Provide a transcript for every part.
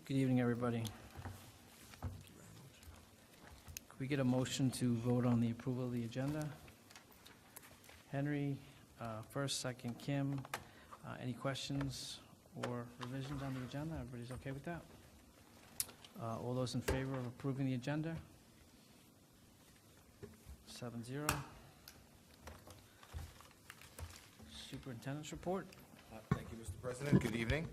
Good evening, everybody. Could we get a motion to vote on the approval of the agenda? Henry, first, second, Kim. Any questions or revisions on the agenda? Everybody's okay with that? All those in favor of approving the agenda? 7-0. Superintendent's report. Thank you, Mr. President. Good evening.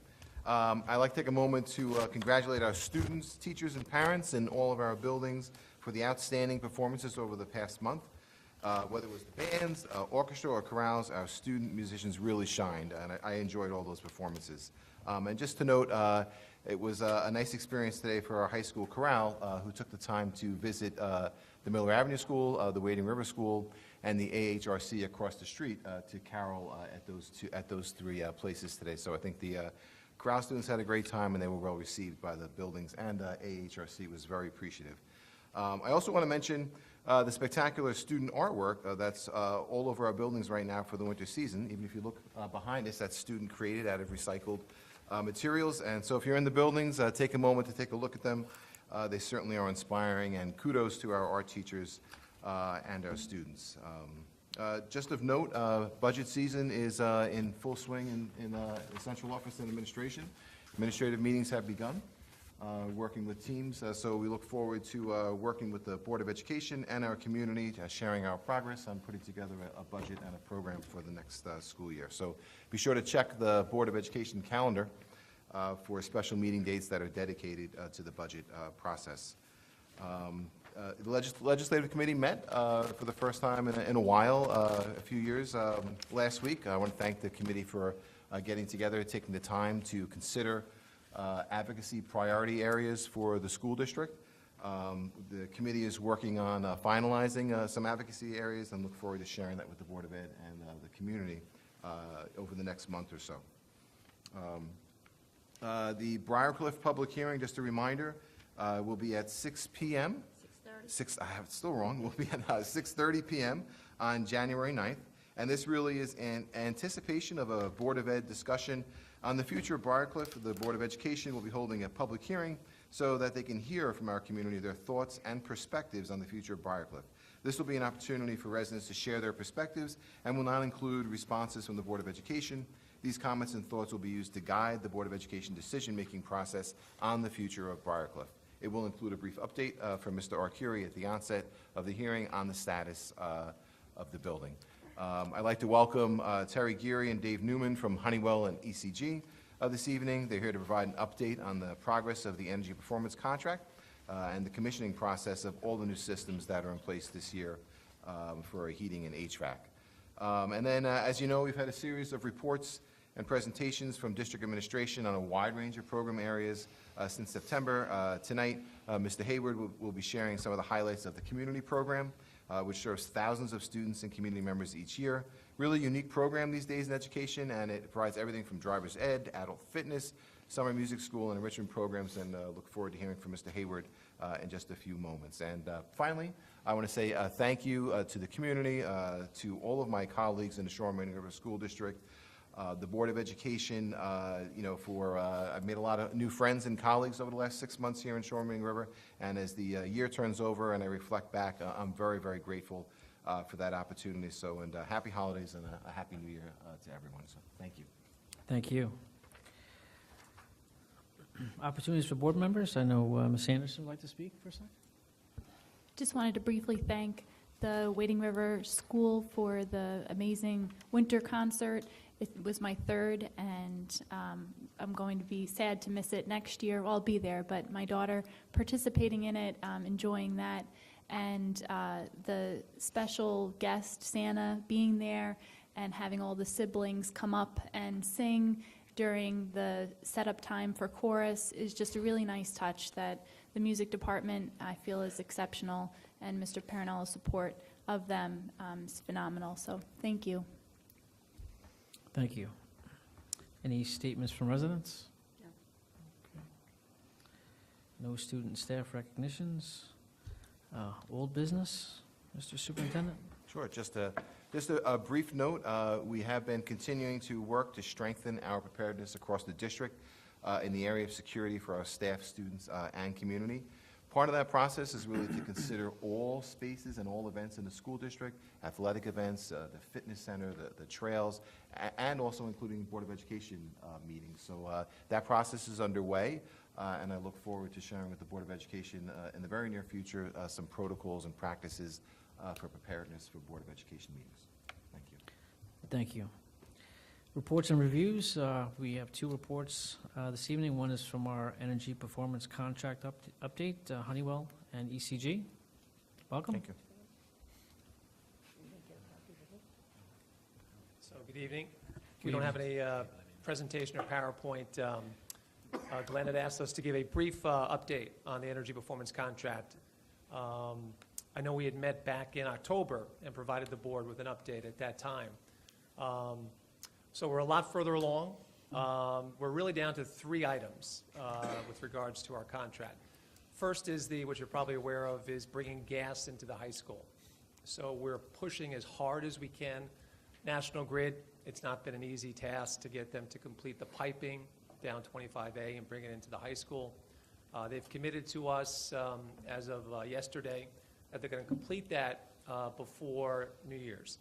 I'd like to take a moment to congratulate our students, teachers, and parents in all of our buildings for the outstanding performances over the past month. Whether it was the bands, orchestra, or chorales, our student musicians really shined, and I enjoyed all those performances. And just to note, it was a nice experience today for our high school chorale, who took the time to visit the Miller Avenue School, the Wading River School, and the AHRC across the street to carol at those three places today. So I think the chorale students had a great time, and they were well received by the buildings, and AHRC was very appreciative. I also want to mention the spectacular student artwork that's all over our buildings right now for the winter season. Even if you look behind us, that's student created out of recycled materials. And so if you're in the buildings, take a moment to take a look at them. They certainly are inspiring, and kudos to our art teachers and our students. Just of note, budget season is in full swing in the central office and administration. Administrative meetings have begun, working with teams, so we look forward to working with the Board of Education and our community, sharing our progress on putting together a budget and a program for the next school year. So be sure to check the Board of Education calendar for special meeting dates that are dedicated to the budget process. The Legislative Committee met for the first time in a while, a few years, last week. I want to thank the committee for getting together, taking the time to consider advocacy priority areas for the school district. The committee is working on finalizing some advocacy areas, and look forward to sharing that with the Board of Ed and the community over the next month or so. The Briarcliff public hearing, just a reminder, will be at 6 p.m. I have it still wrong. We'll be at 6:30 p.m. on January 9th. And this really is in anticipation of a Board of Ed discussion on the future of Briarcliff. The Board of Education will be holding a public hearing so that they can hear from our community their thoughts and perspectives on the future of Briarcliff. This will be an opportunity for residents to share their perspectives and will not include responses from the Board of Education. These comments and thoughts will be used to guide the Board of Education decision-making process on the future of Briarcliff. It will include a brief update from Mr. Arcuri at the onset of the hearing on the status of the building. I'd like to welcome Terry Geary and Dave Newman from Honeywell and ECG this evening. They're here to provide an update on the progress of the energy performance contract and the commissioning process of all the new systems that are in place this year for heating and HVAC. And then, as you know, we've had a series of reports and presentations from district administration on a wide range of program areas since September. Tonight, Mr. Hayward will be sharing some of the highlights of the community program, which serves thousands of students and community members each year. Really unique program these days in education, and it provides everything from driver's ed, adult fitness, summer music school, and enrichment programs, and look forward to hearing from Mr. Hayward in just a few moments. And finally, I want to say thank you to the community, to all of my colleagues in the Shoreham-Wading River School District, the Board of Education, I've made a lot of new friends and colleagues over the last 6 months here in Shoreham-Wading River, and as the year turns over and I reflect back, I'm very, very grateful for that opportunity. So, and happy holidays and a happy new year to everyone. So, thank you. Thank you. Opportunities for board members. I know Ms. Anderson would like to speak for a second. Just wanted to briefly thank the Wading River School for the amazing winter concert. It was my third, and I'm going to be sad to miss it next year. Well, I'll be there, but my daughter participating in it, enjoying that, and the special guest, Santa, being there and having all the siblings come up and sing during the setup time for chorus is just a really nice touch that the music department, I feel, is exceptional, and Mr. Parinello's support of them is phenomenal. So thank you. Thank you. Any statements from residents? No. Okay. No student and staff recognitions. Old business, Mr. Superintendent? Sure. Just a brief note. We have been continuing to work to strengthen our preparedness across the district. in the area of security for our staff, students, and community. Part of that process is really to consider all spaces and all events in the school district, athletic events, the fitness center, the trails, and also including Board of Education meetings. So that process is underway, and I look forward to sharing with the Board of Education in the very near future some protocols and practices for preparedness for Board of Education meetings. Thank you. Thank you. Reports and reviews. We have two reports this evening. One is from our energy performance contract update, Honeywell and ECG. Welcome. Thank you. So, good evening. We don't have any presentation or PowerPoint. Glenn had asked us to give a brief update on the energy performance contract. I know we had met back in October and provided the board with an update at that time. So we're a lot further along. We're really down to 3 items with regards to our contract. First is which you're probably aware of, is bringing gas into the high school. So we're pushing as hard as we can. National Grid, it's not been an easy task to get them to complete the piping down 25A and bring it into the high school. They've committed to us as of yesterday that they're going to complete that before New Year's.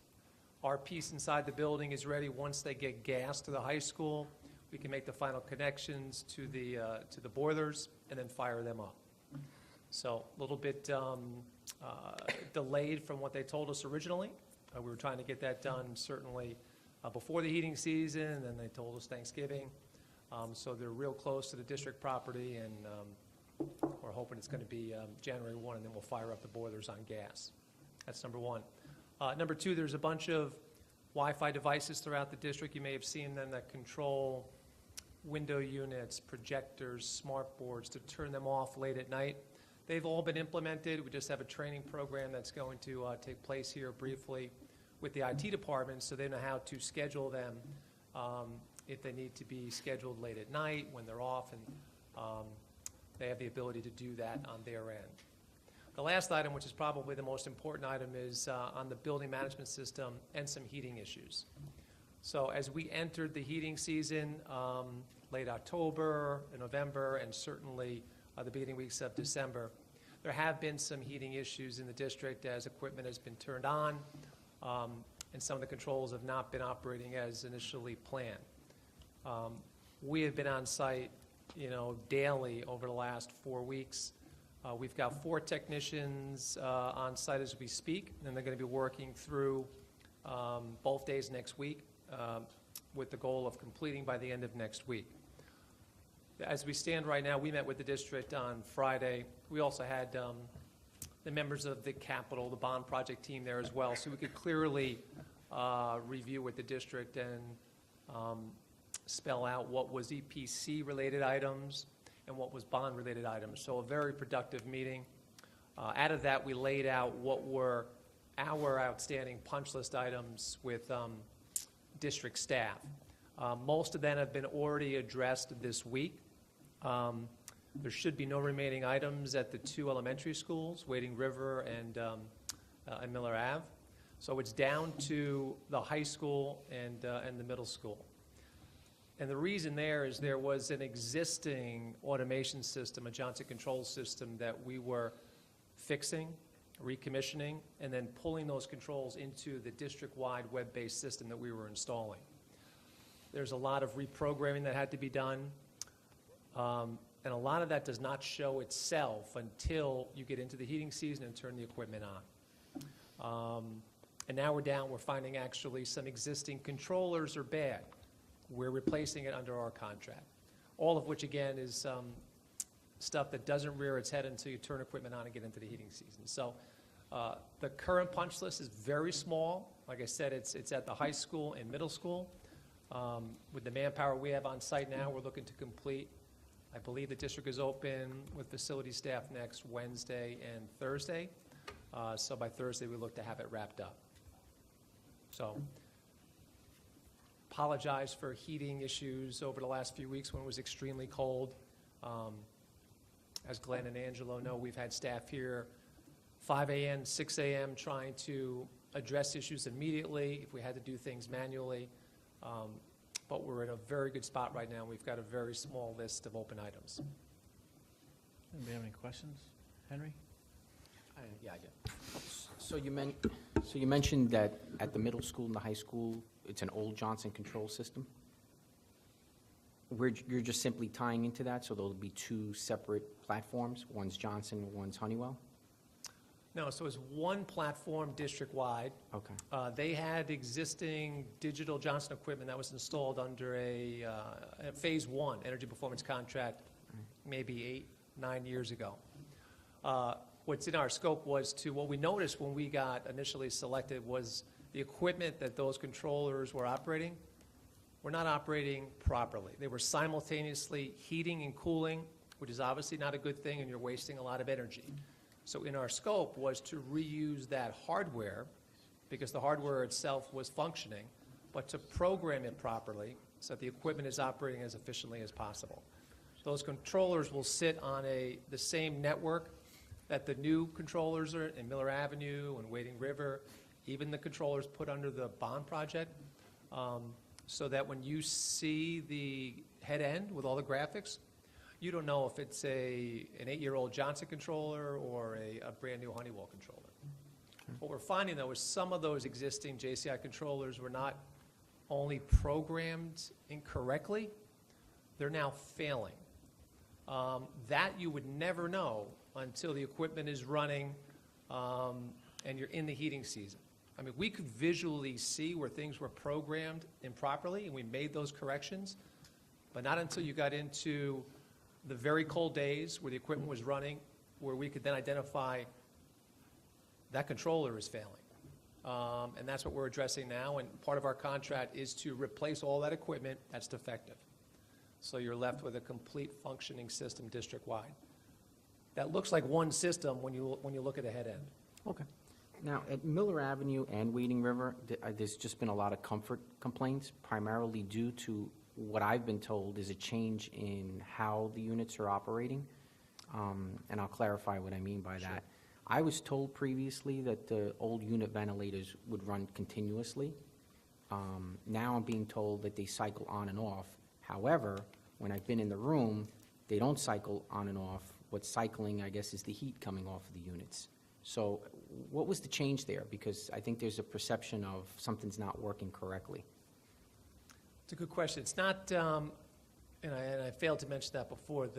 Our piece inside the building is ready. Once they get gas to the high school, we can make the final connections to the boilers and then fire them up. So a little bit delayed from what they told us originally. We were trying to get that done certainly before the heating season, and then they told us Thanksgiving. So they're real close to the district property, and we're hoping it's going to be January 1, and then we'll fire up the boilers on gas. That's number one. Number 2, there's a bunch of Wi-Fi devices throughout the district. You may have seen them that control window units, projectors, smart boards to turn them off late at night. They've all been implemented. We just have a training program that's going to take place here briefly with the IT department so they know how to schedule them if they need to be scheduled late at night when they're off, and they have the ability to do that on their end. The last item, which is probably the most important item, is on the building management system and some heating issues. So as we entered the heating season, late October, November, and certainly the beginning weeks of December, there have been some heating issues in the district as equipment has been turned on, and some of the controls have not been operating as initially planned. We have been on site, daily over the last 4 weeks. We've got 4 technicians on site as we speak, and they're going to be working through both days next week with the goal of completing by the end of next week. As we stand right now, we met with the district on Friday. We also had the members of the Capital, the bond project team there as well, so we could clearly review with the district and spell out what was EPC-related items and what was bond-related items. So a very productive meeting. Out of that, we laid out what were our outstanding punch list items with district staff. Most of them have been already addressed this week. There should be no remaining items at the 2 elementary schools, Wading River and Miller Ave. So it's down to the high school and the middle school. And the reason there is there was an existing automation system, a Johnson control system, that we were fixing, recommissioning, and then pulling those controls into the district-wide web-based system that we were installing. There's a lot of reprogramming that had to be done, and a lot of that does not show itself until you get into the heating season and turn the equipment on. And now we're finding actually some existing controllers are bad. We're replacing it under our contract, all of which, again, is stuff that doesn't rear its head until you turn equipment on and get into the heating season. So the current punch list is very small. Like I said, it's at the high school and middle school. With the manpower we have on site now, we're looking to complete. I believe the district is open with facility staff next Wednesday and Thursday. So by Thursday, we look to have it wrapped up. So apologize for heating issues over the last few weeks when it was extremely cold. As Glenn and Angelo know, we've had staff here 5 a.m., 6 a.m. trying to address issues immediately if we had to do things manually. but we're in a very good spot right now. We've got a very small list of open items. Anybody have any questions? Henry? Yeah, I do. So you mentioned that at the middle school and the high school, it's an old Johnson control system? You're just simply tying into that, so there'll be two separate platforms, one's Johnson, one's Honeywell? No, so it's one platform district-wide. Okay. They had existing digital Johnson equipment that was installed under a Phase 1 energy performance contract maybe 8-9 years ago. What's in our scope was what we noticed when we got initially selected was the equipment that those controllers were operating were not operating properly. They were simultaneously heating and cooling, which is obviously not a good thing, and you're wasting a lot of energy. So in our scope was to reuse that hardware, because the hardware itself was functioning, but to program it properly so that the equipment is operating as efficiently as possible. Those controllers will sit on the same network that the new controllers are in Miller Avenue and Wading River, even the controllers put under the bond project, so that when you see the head end with all the graphics, you don't know if it's an 8-year-old Johnson controller or a brand-new Honeywell controller. What we're finding, though, is some of those existing JCI controllers were not only programmed incorrectly, they're now failing. That you would never know until the equipment is running and you're in the heating season. I mean, we could visually see where things were programmed improperly, and we made those corrections, but not until you got into the very cold days where the equipment was running, where we could then identify that controller is failing. And that's what we're addressing now, and part of our contract is to replace all that equipment that's defective. So you're left with a complete functioning system district-wide. That looks like one system when you look at the head end. Okay. Now, at Miller Avenue and Wading River, there's just been a lot of comfort complaints, primarily due to what I've been told is a change in how the units are operating. And I'll clarify what I mean by that. I was told previously that the old unit ventilators would run continuously. Now I'm being told that they cycle on and off. However, when I've been in the room, they don't cycle on and off. What's cycling, I guess, is the heat coming off of the units. So what was the change there? Because I think there's a perception of something's not working correctly. It's a good question. It's not, and I failed to mention that before,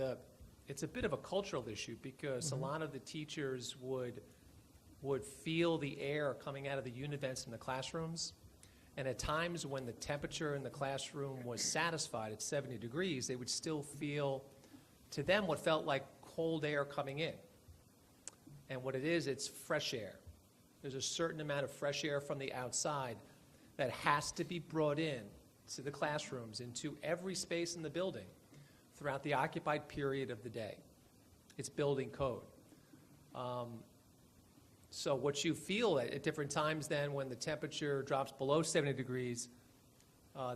it's a bit of a cultural issue because a lot of the teachers would feel the air coming out of the unit vents in the classrooms. And at times when the temperature in the classroom was satisfied at 70 degrees, they would still feel, to them, what felt like cold air coming in. And what it is, it's fresh air. There's a certain amount of fresh air from the outside that has to be brought in to the classrooms, into every space in the building throughout the occupied period of the day. It's building code. So what you feel at different times then when the temperature drops below 70 degrees,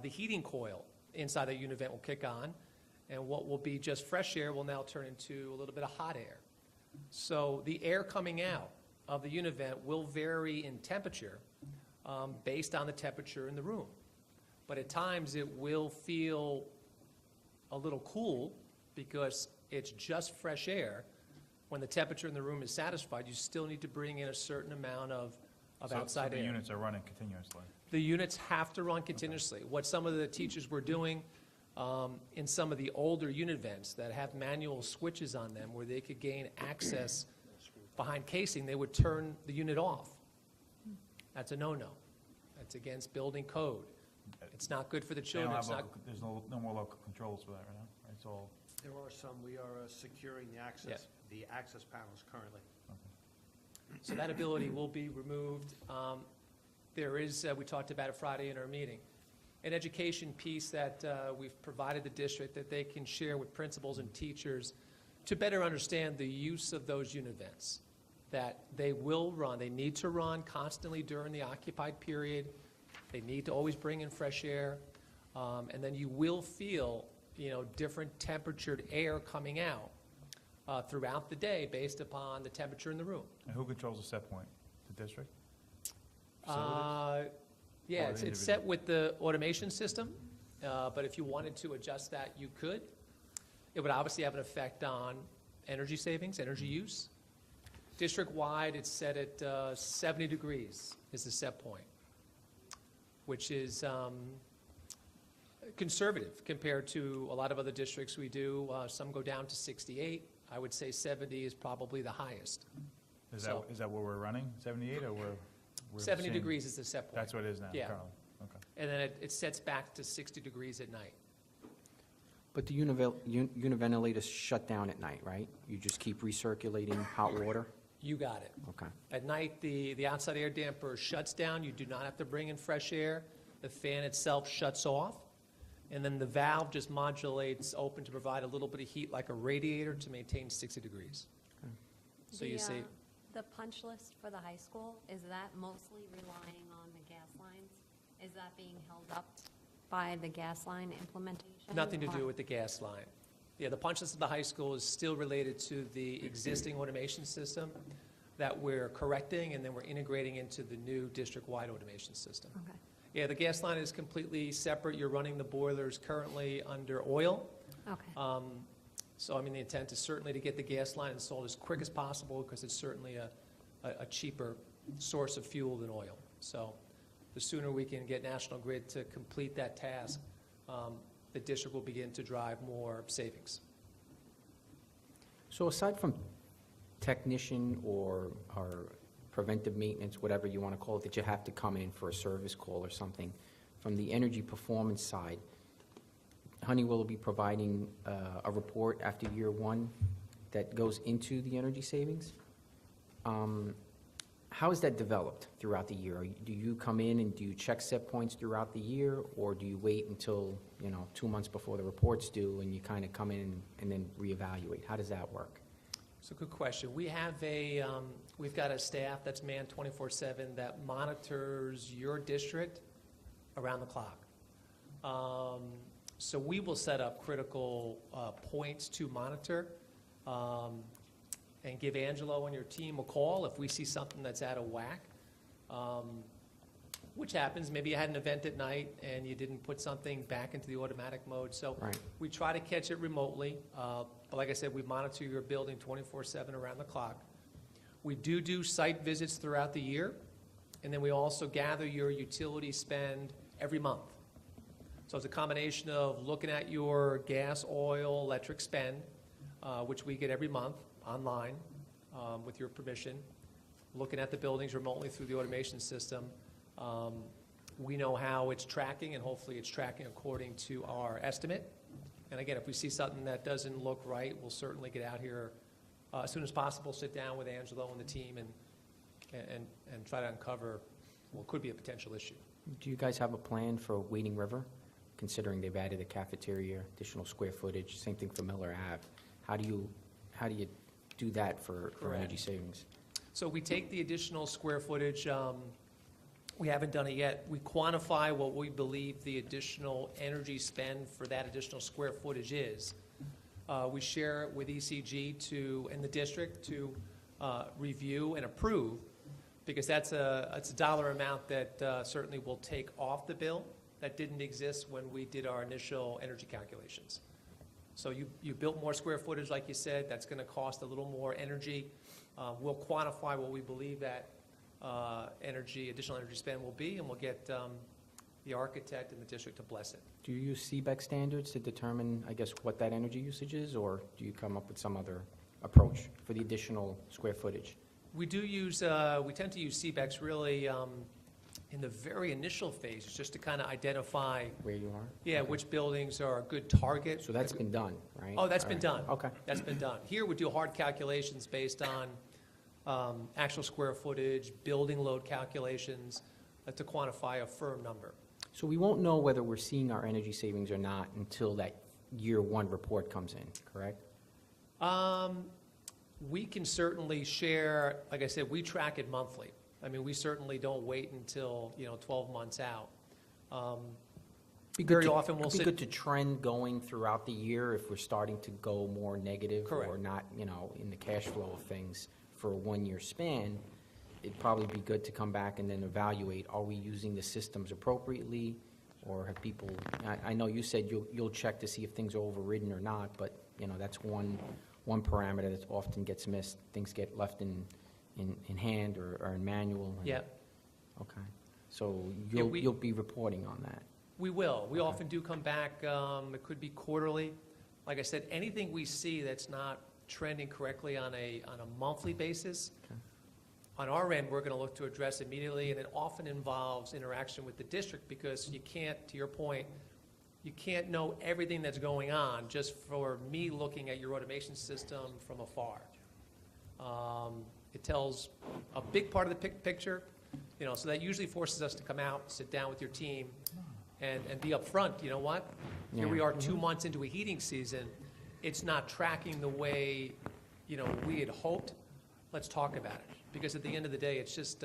the heating coil inside the unit vent will kick on, and what will be just fresh air will now turn into a little bit of hot air. So the air coming out of the unit vent will vary in temperature based on the temperature in the room. But at times it will feel a little cool because it's just fresh air. When the temperature in the room is satisfied, you still need to bring in a certain amount of outside air. So the units are running continuously? The units have to run continuously. Okay. What some of the teachers were doing in some of the older unit vents that have manual switches on them where they could gain access behind casing, they would turn the unit off. That's a no-no. That's against building code. It's not good for the children. There's no more local controls for that right now, right? It's all... There are some. We are securing the access panels currently. Okay. So that ability will be removed. There is, we talked about it Friday in our meeting, an education piece that we've provided the district that they can share with principals and teachers to better understand the use of those unit vents, that they will run, they need to run constantly during the occupied period. They need to always bring in fresh air, and then you will feel, different temperatured air coming out throughout the day based upon the temperature in the room. And who controls the set point? The district? Yeah, it's set with the automation system, but if you wanted to adjust that, you could. It would obviously have an effect on energy savings, energy use. District-wide, it's set at 70 degrees is the set point, which is conservative compared to a lot of other districts we do. Some go down to 68. I would say 70 is probably the highest. Is So- that where we're running, 78, or we're 70 seeing- degrees is the set point. That's what it is now, Yeah. currently? Okay. And then it sets back to 60 degrees at night. But the univentilators shut down at night, right? You just keep recirculating hot water? You got it. Okay. At night, the outside air damper shuts down. You do not have to bring in fresh air. The fan itself shuts off. And then the valve just modulates open to provide a little bit of heat like a radiator to maintain 60 degrees. So you see, The punch list for the high school, is that mostly relying on the gas lines? Is that being held up by the gas line implementation? nothing to or- do with the gas line. Yeah, the punch list of the high school is still related to the existing automation system that we're correcting, and then we're integrating into the new district-wide automation system. Okay. Yeah, the gas line is completely separate. You're running the boilers currently under oil. Okay. So, I mean, the intent is certainly to get the gas line installed as quick as possible because it's certainly a cheaper source of fuel than oil. So the sooner we can get National Grid to complete that task, the district will begin to drive more savings. So aside from technician or preventive maintenance, whatever you want to call it, that you have to come in for a service call or something, from the energy performance side, Honeywell will be providing a report after year one that goes into the energy savings. How is that developed throughout the year? Do you come in and do you check set points throughout the year, or do you wait until, 2 months before the report's due and you kind of come in and then reevaluate? How does that work? It's a good question. We have we've got a staff that's manned 24/7 that monitors your district around the clock. So we will set up critical points to monitor and give Angelo and your team a call if we see something that's out of whack, which happens. Maybe you had an event at night and you didn't put something back into the automatic mode. So Right. we try to catch it remotely. But like I said, we monitor your building 24/7 around the clock. We do site visits throughout the year, and then we also gather your utility spend every month. So it's a combination of looking at your gas, oil, electric spend, which we get every month online with your permission, looking at the buildings remotely through the automation system. We know how it's tracking, and hopefully it's tracking according to our estimate. And again, if we see something that doesn't look right, we'll certainly get out here as soon as possible, sit down with Angelo and the team and try to uncover what could be a potential issue. Do you guys have a plan for Wading River, considering they've added a cafeteria, additional square footage, same thing for Miller Ave? How do you do that for Correct. energy savings? So we take the additional square footage, we haven't done it yet. We quantify what we believe the additional energy spend for that additional square footage is. We share it with ECG and the district to review and approve, because it's a dollar amount that certainly will take off the bill that didn't exist when we did our initial energy calculations. So you built more square footage, like you said, that's going to cost a little more energy. We'll quantify what we believe that additional energy spend will be, and we'll get the architect and the district to bless it. Do you use CBEC standards to determine, I guess, what that energy usage is, or do you come up with some other approach for the additional square footage? We tend to use CBEX really in the very initial phases, just to kind of identify, Where you are? yeah, Okay. which buildings are a good target. So that's been done, right? Oh, that's been All right. done. Okay. That's been done. Here, we do hard calculations based on actual square footage, building load calculations to quantify a firm number. So we won't know whether we're seeing our energy savings or not until that year one report comes in, correct? We can certainly share, like I said, we track it monthly. I mean, we certainly don't wait until, 12 months out. Very often we'll It'd be sit. good to trend going throughout the year if we're starting to go more negative or Correct. not, in the cash flow of things for a one-year span. It'd probably be good to come back and then evaluate, are we using the systems appropriately, Or have people, I know you said you'll check to see if things are overridden or not, but, you know, that's one parameter that often gets missed. Things get left in hand or in manual. and- Yeah, Okay. So Yeah, we- you'll be reporting on that? we will. We Okay. often do come back, it could be quarterly. Like I said, anything we see that's not trending correctly on a monthly basis, Okay. on our end, we're going to look to address immediately, and it often involves interaction with the district, because you can't, to your point, you can't know everything that's going on just for me looking at your automation system from afar. It tells a big part of the picture, you know, so that usually forces us to come out, sit down with your team, and be upfront. You know what? Here we Yeah. are 2 months into a heating season. It's not tracking the way, you know, we had hoped. Let's talk about it. Because at the end of the day, it's just,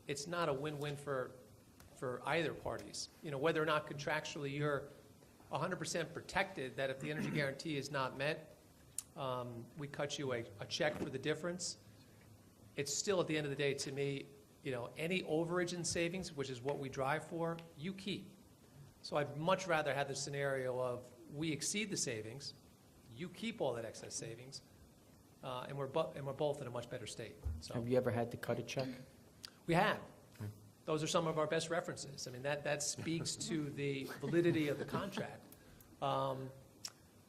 it's not a win-win for either parties. You know, whether or not contractually you're 100% protected, that if the energy guarantee is not met, we cut you a check for the difference. It's still, at the end of the day, to me, you know, any overage in savings, which is what we drive for, you keep. So I'd much rather have the scenario of we exceed the savings, you keep all that excess savings, and we're both in a much better state. So Have you ever had to cut a check? we have. Those are some of our best references. I mean, that speaks to the validity of the contract.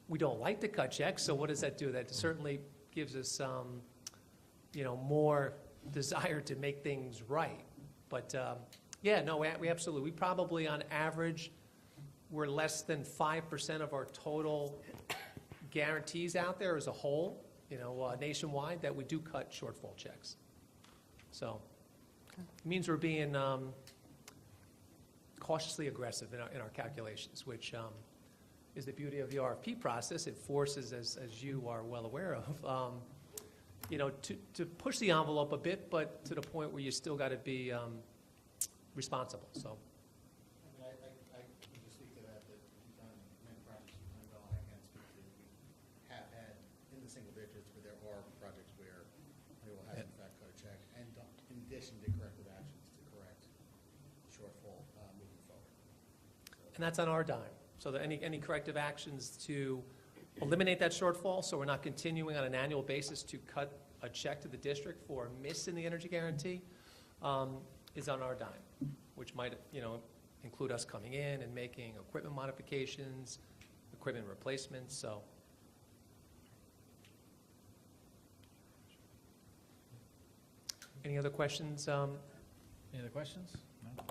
We don't like to cut checks, so what does that do? That certainly gives us, you know, more desire to make things right. But, yeah, no, we absolutely, we probably on average, we're less than 5% of our total guarantees out there as a whole, you know, nationwide, that we do cut shortfall checks. So, it means we're being cautiously aggressive in our calculations, which is the beauty of the RFP process. It forces, as you are well aware of, you know, to push the envelope a bit, but to the point where you still got to be responsible, so. I mean, I can just speak to that you've done many projects you've done well, and I can speak to, we have had in the single digits, where there are projects where we will have in fact cut a check, and in addition to corrective actions to correct shortfall moving forward. And that's on our dime. So that any corrective actions to eliminate that shortfall, so we're not continuing on an annual basis to cut a check to the district for a miss in the energy guarantee, is on our dime, which might, you know, include us coming in and making equipment modifications, equipment replacements, so. Any other questions? Any other questions? No?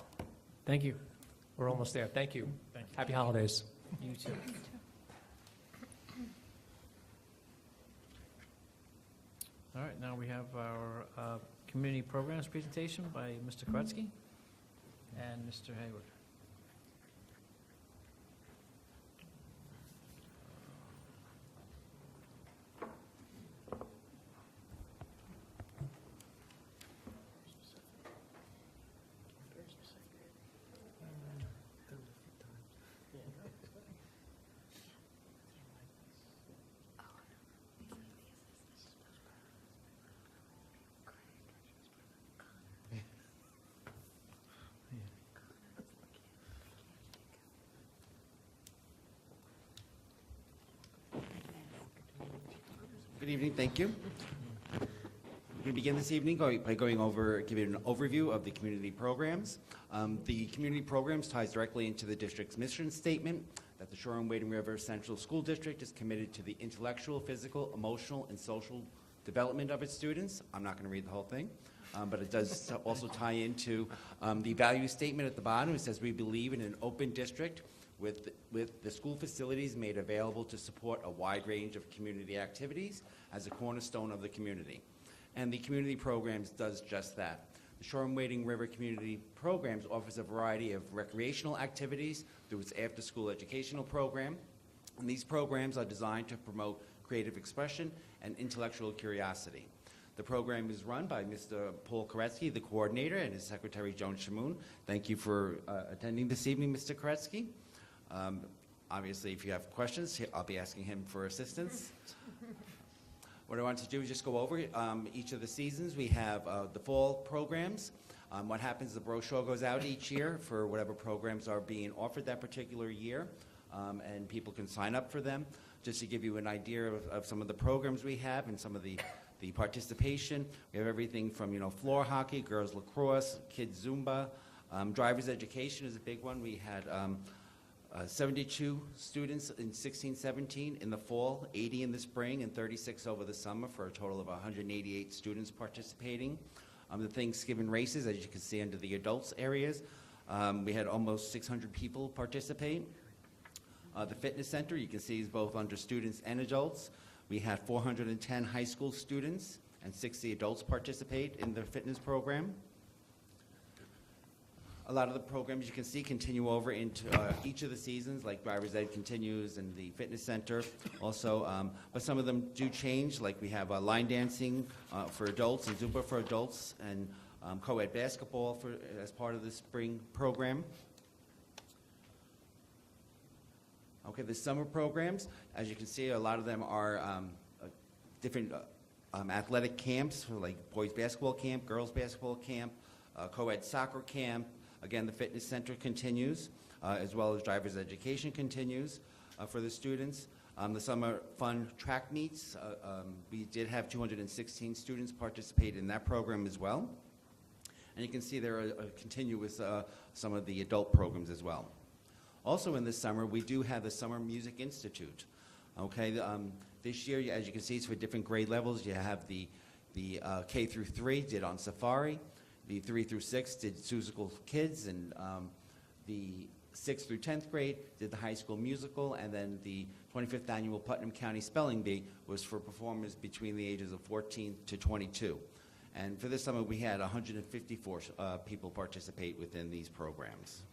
Thank you. We're almost there. Thank you. Thank you. Happy holidays. You too. All right, now we have our community programs presentation by Mr. Koretsky and Mr. Hayward. Good evening, thank you. We're going to begin this evening by giving an overview of the community programs. The community programs ties directly into the district's mission statement that the Shoreham-Wading River Central School District is committed to the intellectual, physical, emotional, and social development of its students. I'm not going to read the whole thing, but it does also tie into the value statement at the bottom. It says, we believe in an open district with the school facilities made available to support a wide range of community activities as a cornerstone of the community. And the community programs does just that. The Shoreham-Wading River Community Programs offers a variety of recreational activities through its after-school educational program. And these programs are designed to promote creative expression and intellectual curiosity. The program is run by Mr. Paul Koretsky, the coordinator, and his secretary, Joan Shamoon. Thank you for attending this evening, Mr. Koretsky. Obviously, if you have questions, I'll be asking him for assistance. What I want to do is just go over each of the seasons. We have the fall programs. What happens, the brochure goes out each year for whatever programs are being offered that particular year, and people can sign up for them. Just to give you an idea of some of the programs we have and some of the participation, we have everything from, floor hockey, girls lacrosse, kids Zumba. Driver's education is a big one. We had 72 students in 16-17 in the fall, 80 in the spring, and 36 over the summer, for a total of 188 students participating. The Thanksgiving races, as you can see under the adults areas, we had almost 600 people participate. The fitness center, you can see, is both under students and adults. We had 410 high school students and 60 adults participate in the fitness program. A lot of the programs you can see continue over into each of the seasons, like driver's ed continues and the fitness center also, but some of them do change, like we have line dancing for adults and Zumba for adults, and co-ed basketball as part of the spring program. Okay, the summer programs, as you can see, a lot of them are different athletic camps, like boys basketball camp, girls basketball camp, co-ed soccer camp. Again, the fitness center continues, as well as driver's education continues for the students. The summer fun track meets, we did have 216 students participate in that program as well. And you can see there are continue with some of the adult programs as well. Also in the summer, we do have the Summer Music Institute. Okay, this year, as you can see, it's for different grade levels. You have the K through 3 did on Safari, the 3 through 6 did Seussical Kids, and the 6th through 10th grade did the High School Musical, and then the 25th Annual Putnam County Spelling Bee was for performers between the ages of 14 to 22. And for this summer, we had 154 people participate within these programs.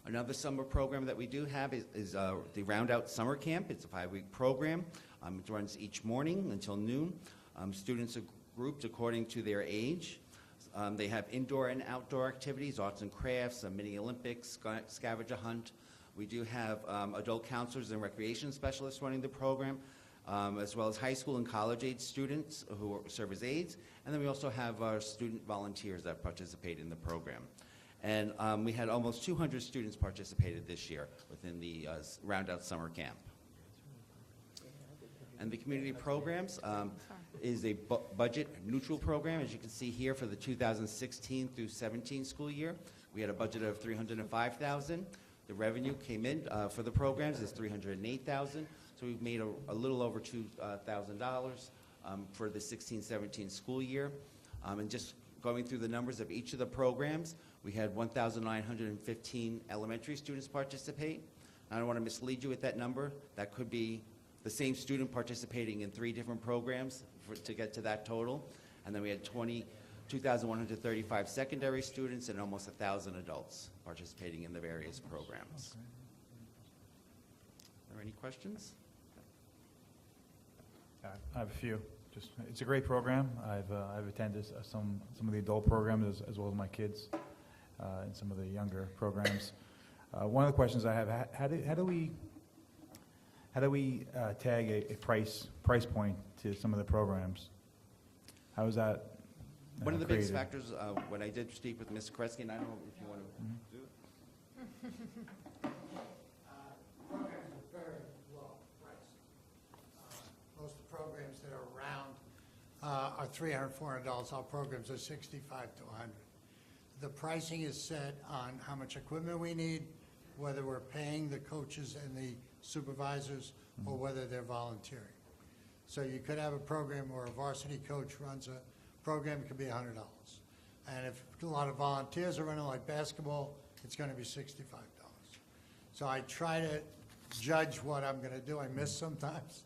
Another summer program that we do have is the Round Out Summer Camp. It's a 5-week program. It runs each morning until noon. Students are grouped according to their age. They have indoor and outdoor activities, arts and crafts, a mini Olympics, scavenger hunt. We do have adult counselors and recreation specialists running the program, as well as high school and college age students who serve as aides. And then we also have our student volunteers that participate in the program. And we had almost 200 students participated this year within the Round Out Summer Camp. And the community programs is a budget neutral program. As you can see here, for the 2016 through 17 school year, we had a budget of $305,000. The revenue came in for the programs is $308,000. So we've made a little over $2,000 for the 16-17 school year. And just going through the numbers of each of the programs, we had 1,915 elementary students participate. I don't want to mislead you with that number. That could be the same student participating in 3 different programs to get to that total. And then we had 2,135 secondary students and almost 1,000 adults participating in the various programs. Are there any questions? I have a few. It's a great program. I've attended some of the adult programs as well as my kids and some of the younger programs. One of the questions I have: how do we tag a price point to some of the programs? How is that One of the created? biggest factors, when I did speak with Ms. Kresge, and I don't know if you want to do it. Programs are very low priced. Most of the programs that are around are $300, $400. Our programs are $65 to $100. The pricing is set on how much equipment we need, whether we're paying the coaches and the supervisors, or whether they're volunteering. So you could have a program where a varsity coach runs a program, it could be $100. And if a lot of volunteers are running, like basketball, it's going to be $65. So I try to judge what I'm going to do. I miss sometimes.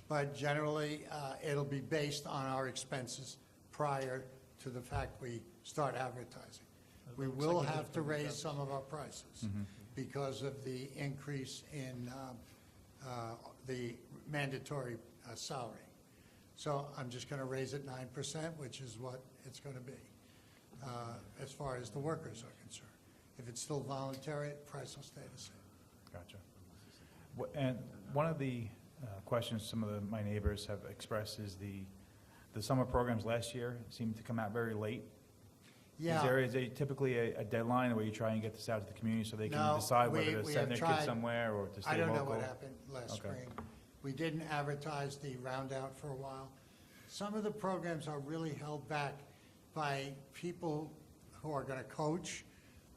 But generally, it'll be based on our expenses prior to the fact we start advertising. We will have to raise some of our prices because of the increase in the mandatory salary. So I'm just going to raise it 9%, which is what it's going to be, as far as the workers are concerned. If it's still voluntary, the price will stay the same. Gotcha. And one of the questions some of my neighbors have expressed is the summer programs last year seemed to come out very late. Yeah. Is there typically a deadline where you try and get this out to the community so they No, can decide whether to we send their have kids tried. somewhere or to stay I local? don't know what happened last Okay. spring. We didn't advertise the roundout for a while. Some of the programs are really held back by people who are gonna coach,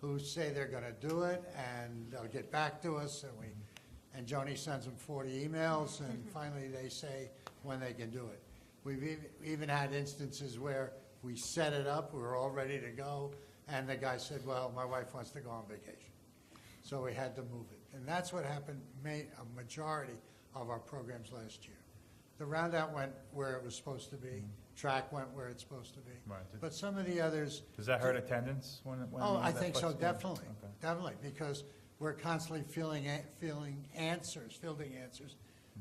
who say they're gonna do it, and they'll get back to us, and Joni sends them 40 emails, and finally they say when they can do it. We've even had instances where we set it up, we were all ready to go, and the guy said, well, my wife wants to go on vacation. So we had to move it. And that's what happened, a majority of our programs last year. The roundout went where it was supposed to be, track went where it's supposed to be. Right. But some of the others. Does that hurt attendance when Oh, you I use that think so, flexibility? definitely, Okay. definitely, because we're constantly fielding answers,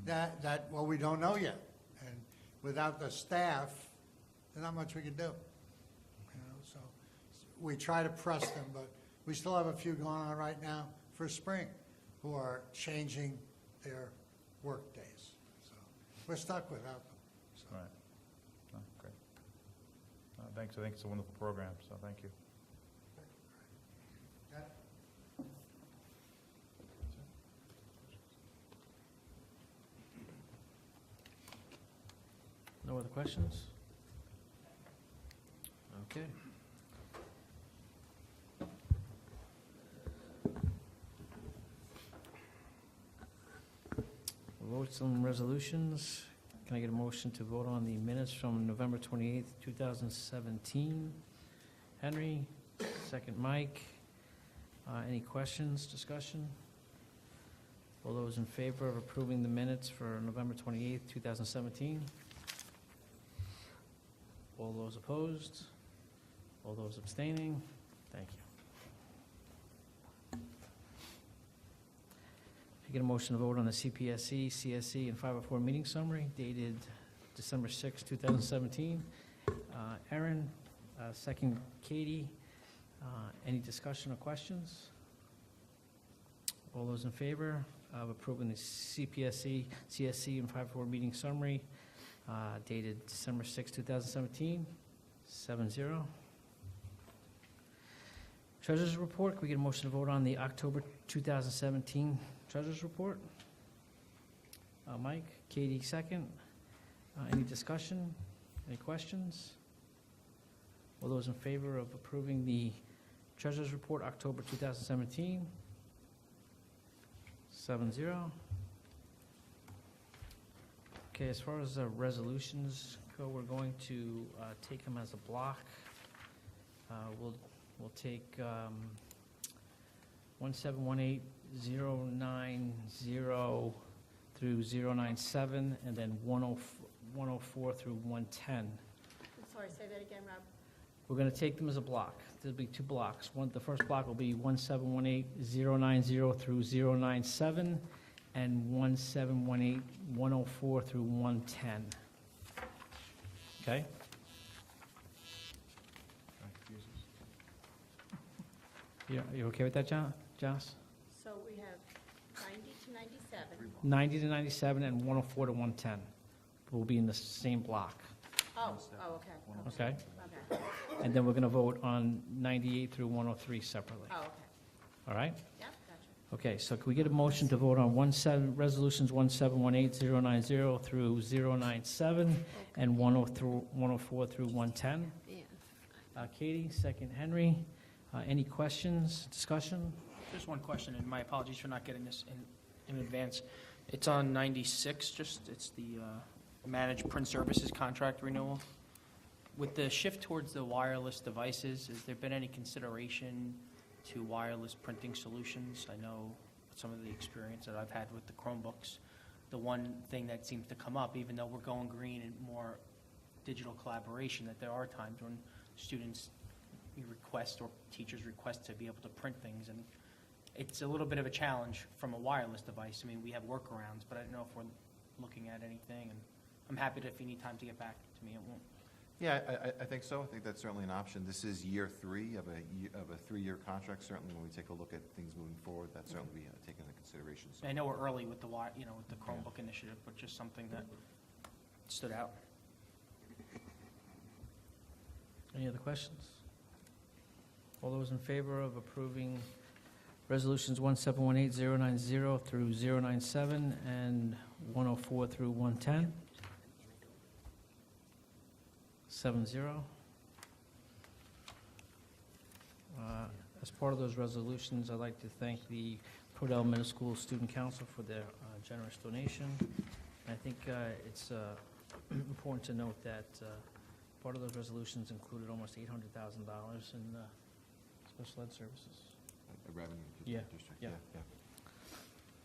that, well, we don't know yet. And without the staff, there's not much we can do. So we try to press them, but we still have a few going on right now for spring who are changing their work days. So we're stuck without them. So. Right. Oh, great. Thanks. I think it's a wonderful program, so thank you. No other questions? Okay. Votes on resolutions. Can I get a motion to vote on the minutes from November 28th, 2017? Henry, second Mike. Any questions, discussion? All those in favor of approving the minutes for November 28th, 2017? All those opposed? All those abstaining? Thank you. Can I get a motion to vote on the CPSC, CSC, and 504 meeting summary dated December 6, 2017? Aaron, second Katie. Any discussion or questions? All those in favor of approving the CPSC, CSC, and 504 meeting summary dated December 6, 2017? 7-0. Treasurer's report, can we get a motion to vote on the October 2017 Treasurer's report? Mike, Katie, second. Any discussion? Any questions? All those in favor of approving the Treasurer's report, October 2017? 7-0. Okay, as far as resolutions go, we're going to take them as a block. We'll take 1718090 through 097, and then 104 through 110. Sorry, say that again, Rob. We're going to take them as a block. There'll be two blocks. The first block will be 1718090 through 097, and 1718104 through 110. Okay? You okay with that, Joss? So we have 90 to 97. 90 to 97 and 104 to 110 will be in the same block, Oh, okay. okay? Okay. And then we're going to vote on 98 through 103 separately, Oh, okay. all right? Yeah, gotcha. Okay, so can we get a motion to vote on resolutions 1718090 through 097 and 104 through 110? Yeah. Katie, second Henry. Any questions, discussion? Just one question, and my apologies for not getting this in advance. It's on 96, it's the managed print services contract renewal. With the shift towards the wireless devices, has there been any consideration to wireless printing solutions? I know some of the experience that I've had with the Chromebooks, the one thing that seems to come up, even though we're going green and more digital collaboration, that there are times when students request or teachers request to be able to print things, and it's a little bit of a challenge from a wireless device. I mean, we have workarounds, but I don't know if we're looking at anything, and I'm happy if you need time to get back to me, it won't. Yeah, I think so. I think that's certainly an option. This is year 3 of a 3-year contract. Certainly, when we take a look at things moving forward, that's certainly be taken into consideration. So. I know we're early with the with the Chromebook initiative, but just something that stood out. Any other questions? All those in favor of approving resolutions 1718090 through 097 and 104 through 110? 7-0. As part of those resolutions, I'd like to thank the Prodell Middle School Student Council for their generous donation. I think it's important to note that part of those resolutions included almost $800,000 in special ed services. Revenue. Yeah, District, yeah. yeah.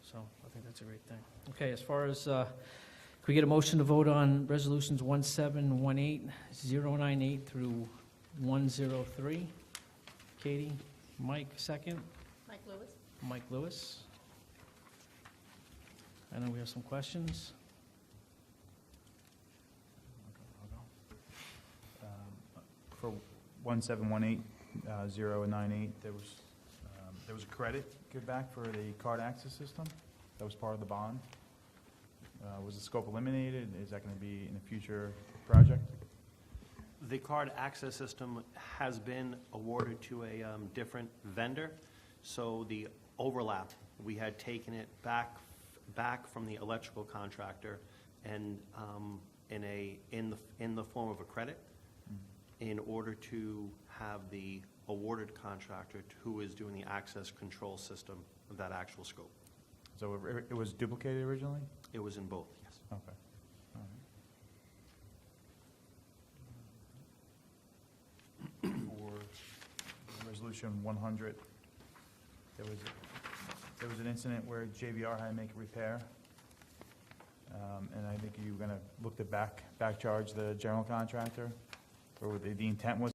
So I think that's a great thing. Okay, as far as, can we get a motion to vote on resolutions 1718098 through 103? Katie, Mike, second. Mike Lewis? Mike Lewis. I know we have some questions. For 1718098, there was a credit give back for the card access system. That was part of the bond. Was the scope eliminated? Is that going to be in a future project? The card access system has been awarded to a different vendor, so the overlap, we had taken it back from the electrical contractor and in the form of a credit in order to have the awarded contractor who is doing the access control system of that actual scope. So it was duplicated originally? It was in both, yes. Okay. All right. For Resolution 100, there was an incident where JVR had to make a repair, and I think you were going to look to back charge the general contractor, or the intent was